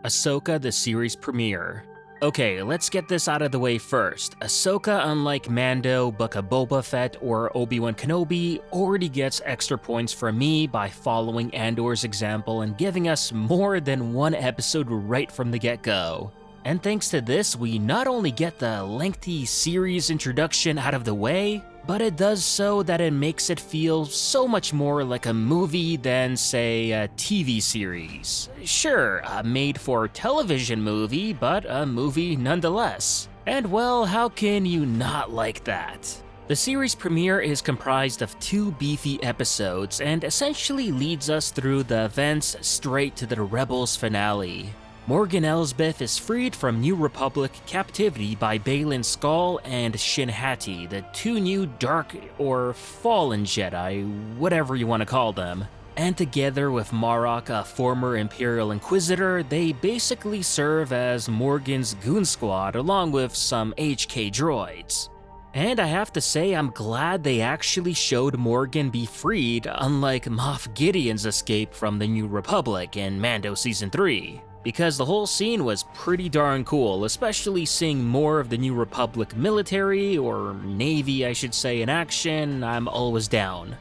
Ahsoka the series premiere. Okay, let's get this out of the way first. Ahsoka, unlike Mando, Book of Boba Fett, or Obi-Wan Kenobi, already gets extra points from me by following Andor's example and giving us more than one episode right from the get-go. And thanks to this, we not only get the lengthy series introduction out of the way, but it does so that it makes it feel so much more like a movie than, say, a TV series. Sure, a made-for-television movie, but a movie nonetheless. And well, how can you not like that? The series premiere is comprised of 2 beefy episodes and essentially leads us through the events straight to the Rebels finale. Morgan Elsbeth is freed from New Republic captivity by Baylan Skoll and Shin Hati, the 2 new Dark or Fallen Jedi, whatever you want to call them. And together with Marok, a former Imperial Inquisitor, they basically serve as Morgan's goon squad along with some HK droids. And I have to say, I'm glad they actually showed Morgan be freed, unlike Moff Gideon's escape from the New Republic in Mando Season 3. Because the whole scene was pretty darn cool, especially seeing more of the New Republic military, or Navy I should say, in action. I'm always down.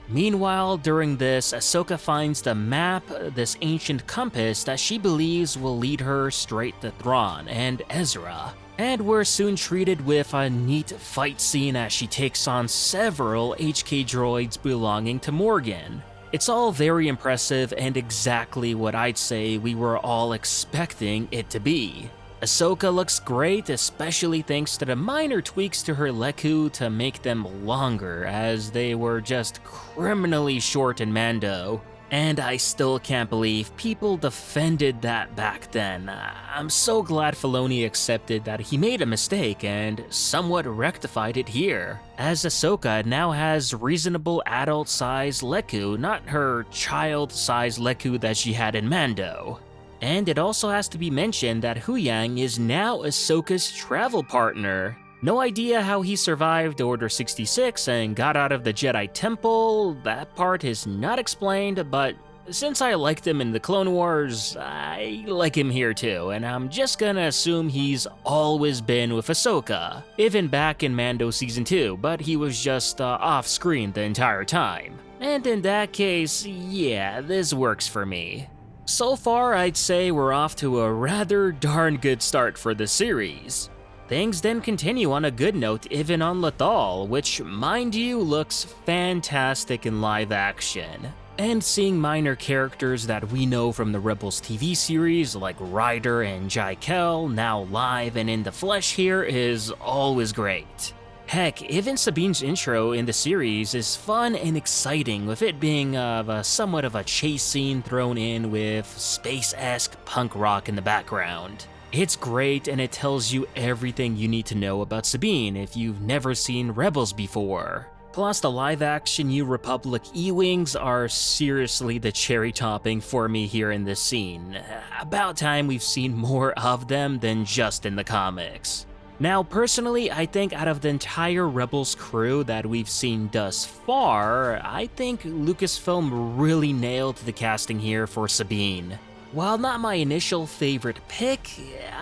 Meanwhile, during this, Ahsoka finds the map, this ancient compass that she believes will lead her straight to Thrawn and Ezra. And we're soon treated with a neat fight scene as she takes on several HK droids belonging to Morgan. It's all very impressive and exactly what I'd say we were all expecting it to be. Ahsoka looks great, especially thanks to the minor tweaks to her Leku to make them longer, as they were just criminally short in Mando. And I still can't believe people defended that back then. I'm so glad Filoni accepted that he made a mistake and somewhat rectified it here, as Ahsoka now has reasonable adult-size Leku, not her child-size Leku that she had in Mando. And it also has to be mentioned that Huyang is now Ahsoka's travel partner. No idea how he survived Order 66 and got out of the Jedi Temple. That part is not explained, but since I liked him in the Clone Wars, I like him here too, and I'm just gonna assume he's always been with Ahsoka, even back in Mando Season 2, but he was just off-screen the entire time. And in that case, yeah, this works for me. So far, I'd say we're off to a rather darn good start for the series. Things then continue on a good note even on Lothal, which, mind you, looks fantastic in live action. And seeing minor characters that we know from the Rebels TV series like Ryder and Jai Kel now live and in the flesh here is always great. Heck, even Sabine's intro in the series is fun and exciting, with it being somewhat of a chase scene thrown in with space-esque punk rock in the background. It's great, and it tells you everything you need to know about Sabine if you've never seen Rebels before. Plus, the live-action New Republic E-Wings are seriously the cherry topping for me here in this scene. About time we've seen more of them than just in the comics. Now, personally, I think out of the entire Rebels crew that we've seen thus far, I think Lucasfilm really nailed the casting here for Sabine. While not my initial favorite pick,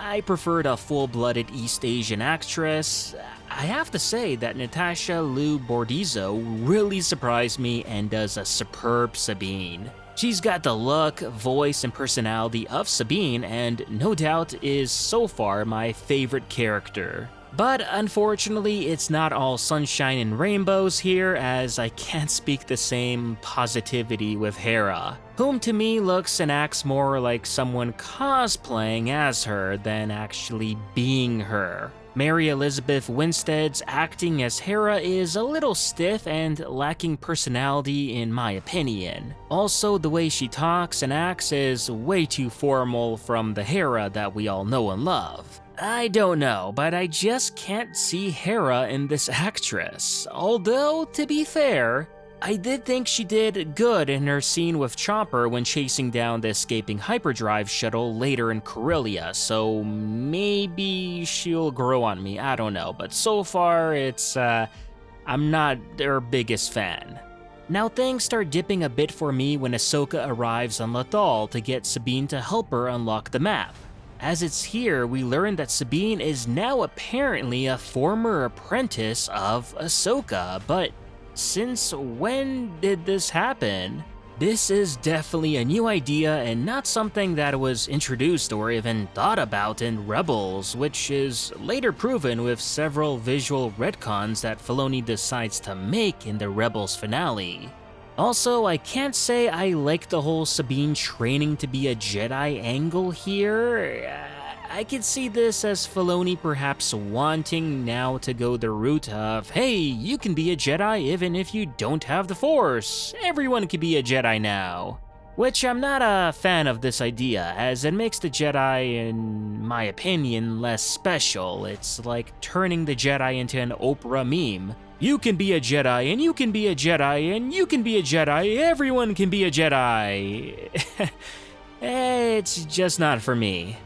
I preferred a full-blooded East Asian actress. I have to say that Natasha Liu Bordizzo really surprised me and does a superb Sabine. She's got the look, voice, and personality of Sabine, and no doubt is so far my favorite character. But unfortunately, it's not all sunshine and rainbows here, as I can't speak the same positivity with Hera, whom to me looks and acts more like someone cosplaying as her than actually being her. Mary Elizabeth Winstead's acting as Hera is a little stiff and lacking personality in my opinion. Also, the way she talks and acts is way too formal from the Hera that we all know and love. I don't know, but I just can't see Hera in this actress. Although, to be fair, I did think she did good in her scene with Chopper when chasing down the escaping hyperdrive shuttle later in Corellia, so maybe she'll grow on me, I don't know. But so far, I'm not their biggest fan. Now things start dipping a bit for me when Ahsoka arrives on Lothal to get Sabine to help her unlock the map. As it's here, we learn that Sabine is now apparently a former apprentice of Ahsoka, but since when did this happen? This is definitely a new idea and not something that was introduced or even thought about in Rebels, which is later proven with several visual retcons that Filoni decides to make in the Rebels finale. Also, I can't say I like the whole Sabine training to be a Jedi angle here. I could see this as Filoni perhaps wanting now to go the route of, hey, you can be a Jedi even if you don't have the Force. Everyone can be a Jedi now. Which I'm not a fan of this idea, as it makes the Jedi, in my opinion, less special. It's like turning the Jedi into an Oprah meme. You can be a Jedi, and you can be a Jedi, and you can be a Jedi, everyone can be a Jedi. It's just not for me.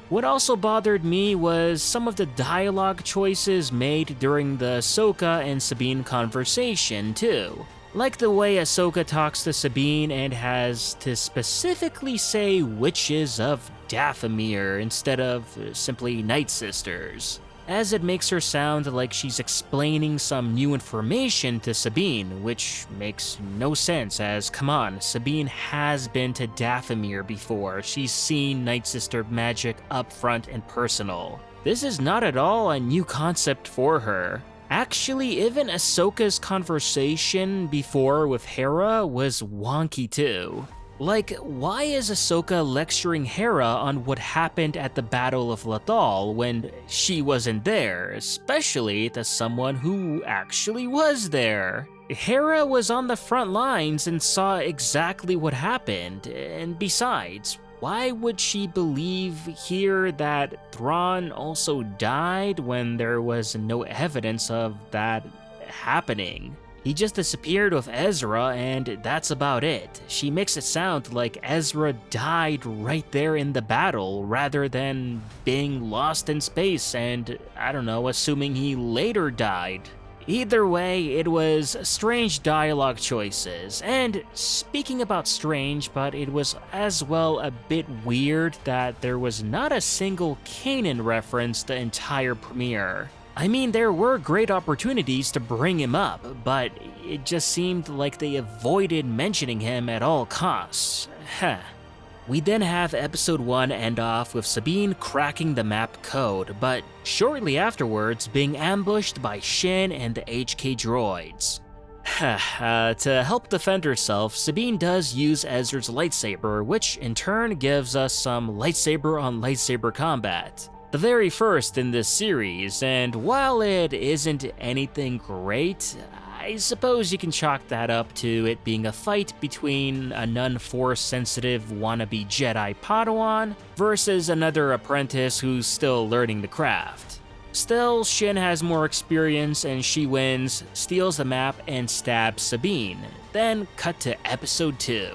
What also bothered me was some of the dialogue choices made during the Ahsoka and Sabine conversation too. Like the way Ahsoka talks to Sabine and has to specifically say witches of Dathomir instead of simply Night Sisters, as it makes her sound like she's explaining some new information to Sabine, which makes no sense as, come on, Sabine has been to Dathomir before, she's seen Night Sister magic up front and personal. This is not at all a new concept for her. Actually, even Ahsoka's conversation before with Hera was wonky too. Like, why is Ahsoka lecturing Hera on what happened at the Battle of Lothal when she wasn't there, especially to someone who actually was there? Hera was on the front lines and saw exactly what happened, and besides, why would she believe here that Thrawn also died when there was no evidence of that happening? He just disappeared with Ezra and that's about it. She makes it sound like Ezra died right there in the battle rather than being lost in space and, I don't know, assuming he later died. Either way, it was strange dialogue choices, and speaking about strange, but it was as well a bit weird that there was not a single Kanan reference the entire premiere. I mean, there were great opportunities to bring him up, but it just seemed like they avoided mentioning him at all costs. We then have episode 1 end off with Sabine cracking the map code, but shortly afterwards being ambushed by Shin and the HK droids. To help defend herself, Sabine does use Ezra's lightsaber, which in turn gives us some lightsaber on lightsaber combat. The very first in this series, and while it isn't anything great, I suppose you can chalk that up to it being a fight between a non-force sensitive wannabe Jedi Padawan versus another apprentice who's still learning the craft. Still, Shin has more experience and she wins, steals the map, and stabs Sabine. Then cut to episode 2.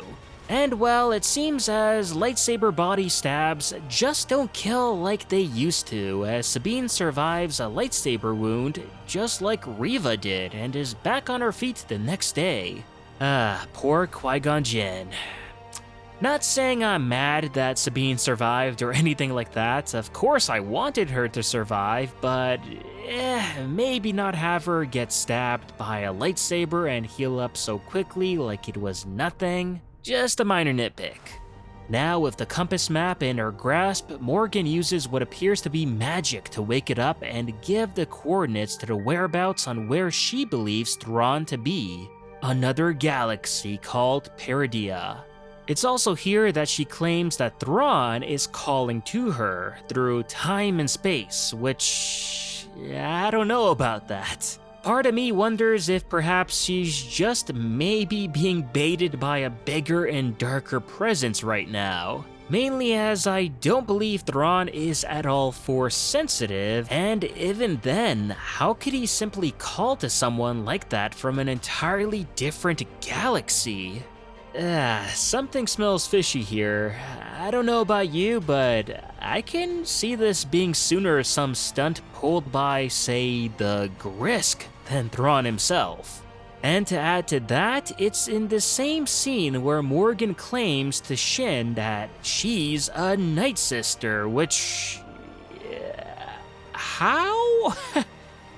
And well, it seems as lightsaber body stabs just don't kill like they used to, as Sabine survives a lightsaber wound just like Reva did and is back on her feet the next day. Poor Qui-Gon Jinn. Not saying I'm mad that Sabine survived or anything like that, of course I wanted her to survive, but maybe not have her get stabbed by a lightsaber and heal up so quickly like it was nothing. Just a minor nitpick. Now, with the compass map in her grasp, Morgan uses what appears to be magic to wake it up and give the coordinates to the whereabouts on where she believes Thrawn to be, another galaxy called Peridea. It's also here that she claims that Thrawn is calling to her through time and space, which I don't know about that. Part of me wonders if perhaps she's just maybe being baited by a bigger and darker presence right now. Mainly as I don't believe Thrawn is at all force sensitive, and even then, how could he simply call to someone like that from an entirely different galaxy? Something smells fishy here. I don't know about you, but I can see this being sooner some stunt pulled by, say, the Grisk than Thrawn himself. And to add to that, it's in the same scene where Morgan claims to Shin that she's a Night Sister, which... how?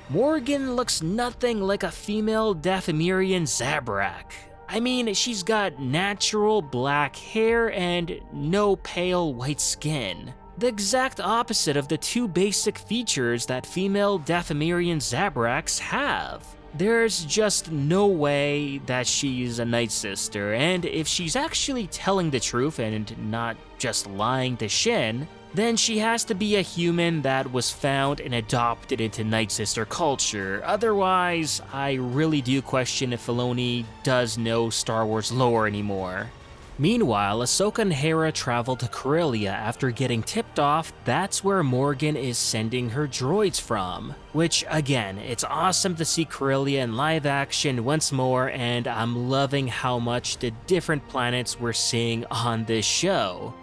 Morgan looks nothing like a female Dathomirian Zabrak. I mean, she's got natural black hair and no pale white skin. The exact opposite of the two basic features that female Dathomirian Zabraks have. There's just no way that she's a Night Sister, and if she's actually telling the truth and not just lying to Shin, then she has to be a human that was found and adopted into Night Sister culture. Otherwise, I really do question if Filoni does know Star Wars lore anymore. Meanwhile, Ahsoka and Hera travel to Corellia after getting tipped off that's where Morgan is sending her droids from. Which, again, it's awesome to see Corellia in live action once more, and I'm loving how much the different planets we're seeing on this show.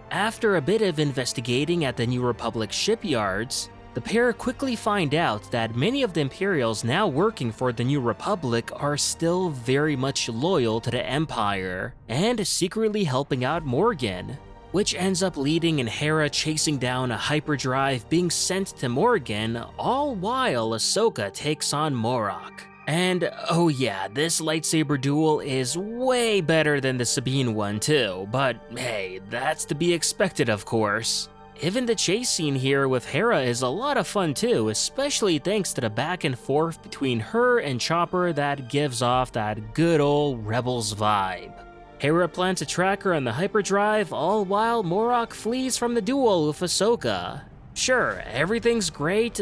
After a bit of investigating at the New Republic shipyards, the pair quickly find out that many of the Imperials now working for the New Republic are still very much loyal to the Empire, and secretly helping out Morgan, which ends up leading in Hera chasing down a hyperdrive being sent to Morgan, all while Ahsoka takes on Morok. And oh yeah, this lightsaber duel is way better than the Sabine one too, but hey, that's to be expected of course. Even the chase scene here with Hera is a lot of fun too, especially thanks to the back and forth between her and Chopper that gives off that good old Rebels vibe. Hera plants a tracker on the hyperdrive, all while Morok flees from the duel with Ahsoka. Sure, everything's great,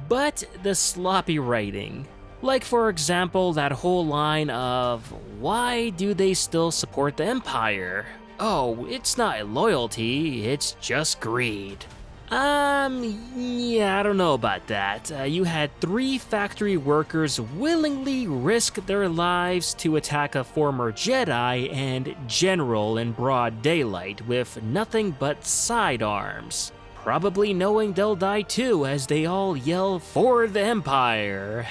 but the sloppy writing. Like for example, that whole line of, why do they still support the Empire? Oh, it's not loyalty, it's just greed. Yeah, I don't know about that. You had 3 factory workers willingly risk their lives to attack a former Jedi and general in broad daylight with nothing but sidearms. Probably knowing they'll die too as they all yell, "For the Empire!"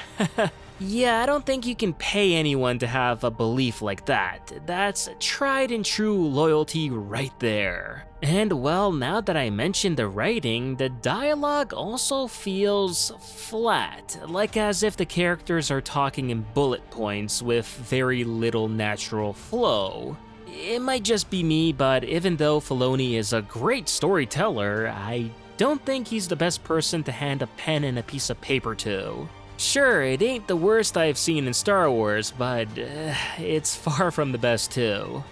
Yeah, I don't think you can pay anyone to have a belief like that. That's tried and true loyalty right there. And well, now that I mentioned the writing, the dialogue also feels flat, like as if the characters are talking in bullet points with very little natural flow. It might just be me, but even though Filoni is a great storyteller, I don't think he's the best person to hand a pen and a piece of paper to. Sure, it ain't the worst I've seen in Star Wars, but it's far from the best too.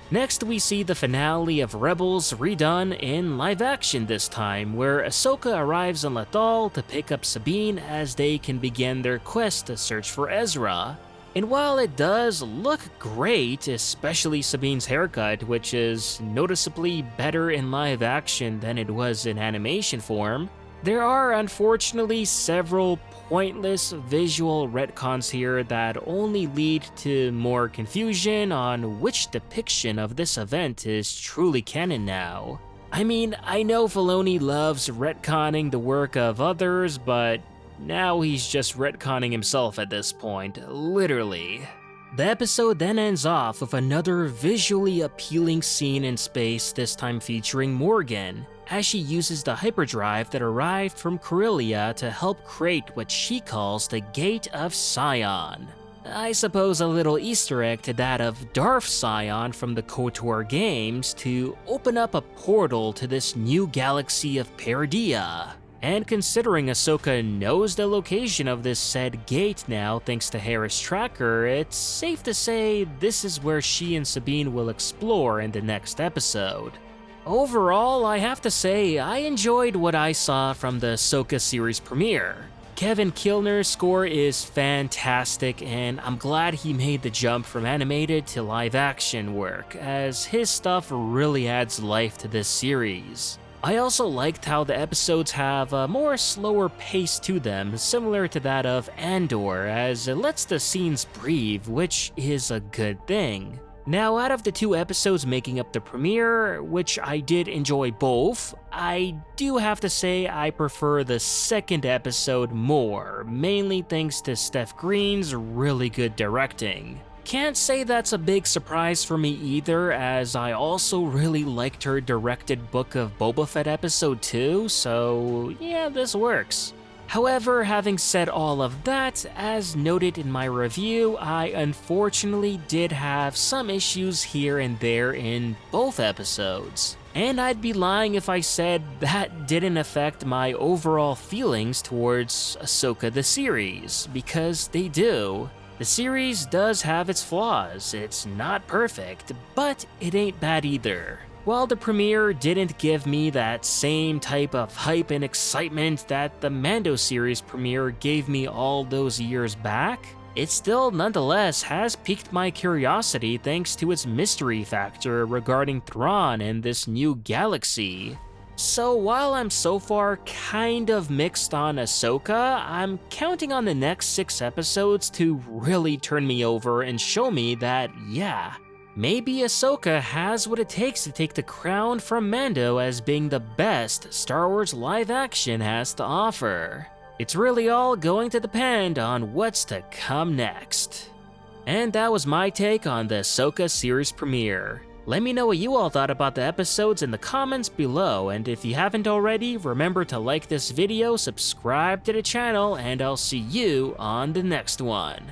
Next, we see the finale of Rebels redone in live action this time, where Ahsoka arrives on Lothal to pick up Sabine as they can begin their quest to search for Ezra. And while it does look great, especially Sabine's haircut, which is noticeably better in live action than it was in animation form, there are unfortunately several pointless visual retcons here that only lead to more confusion on which depiction of this event is truly canon now. I mean, I know Filoni loves retconning the work of others, but now he's just retconning himself at this point, literally. The episode then ends off with another visually appealing scene in space, this time featuring Morgan, as she uses the hyperdrive that arrived from Corellia to help create what she calls the Gate of Sion. I suppose a little Easter egg to that of Darth Sion from the KOTOR games to open up a portal to this new galaxy of Peridea. And considering Ahsoka knows the location of this said gate now thanks to Hera's tracker, it's safe to say this is where she and Sabine will explore in the next episode. Overall, I have to say, I enjoyed what I saw from the Ahsoka series premiere. Kevin Kilner's score is fantastic, and I'm glad he made the jump from animated to live action work, as his stuff really adds life to this series. I also liked how the episodes have a more slower pace to them, similar to that of Andor, as it lets the scenes breathe, which is a good thing. Now, out of the 2 episodes making up the premiere, which I did enjoy both, I do have to say I prefer the second episode more, mainly thanks to Steph Green's really good directing. Can't say that's a big surprise for me either, as I also really liked her directed Book of Boba Fett episode 2, so yeah, this works. However, having said all of that, as noted in my review, I unfortunately did have some issues here and there in both episodes. And I'd be lying if I said that didn't affect my overall feelings towards Ahsoka the series, because they do. The series does have its flaws, it's not perfect, but it ain't bad either. While the premiere didn't give me that same type of hype and excitement that the Mando series premiere gave me all those years back, it still nonetheless has piqued my curiosity thanks to its mystery factor regarding Thrawn and this new galaxy. So while I'm so far kind of mixed on Ahsoka, I'm counting on the next 6 episodes to really turn me over and show me that, yeah, maybe Ahsoka has what it takes to take the crown from Mando as being the best Star Wars live action has to offer. It's really all going to depend on what's to come next. And that was my take on the Ahsoka series premiere. Let me know what you all thought about the episodes in the comments below, and if you haven't already, remember to like this video, subscribe to the channel, and I'll see you on the next one.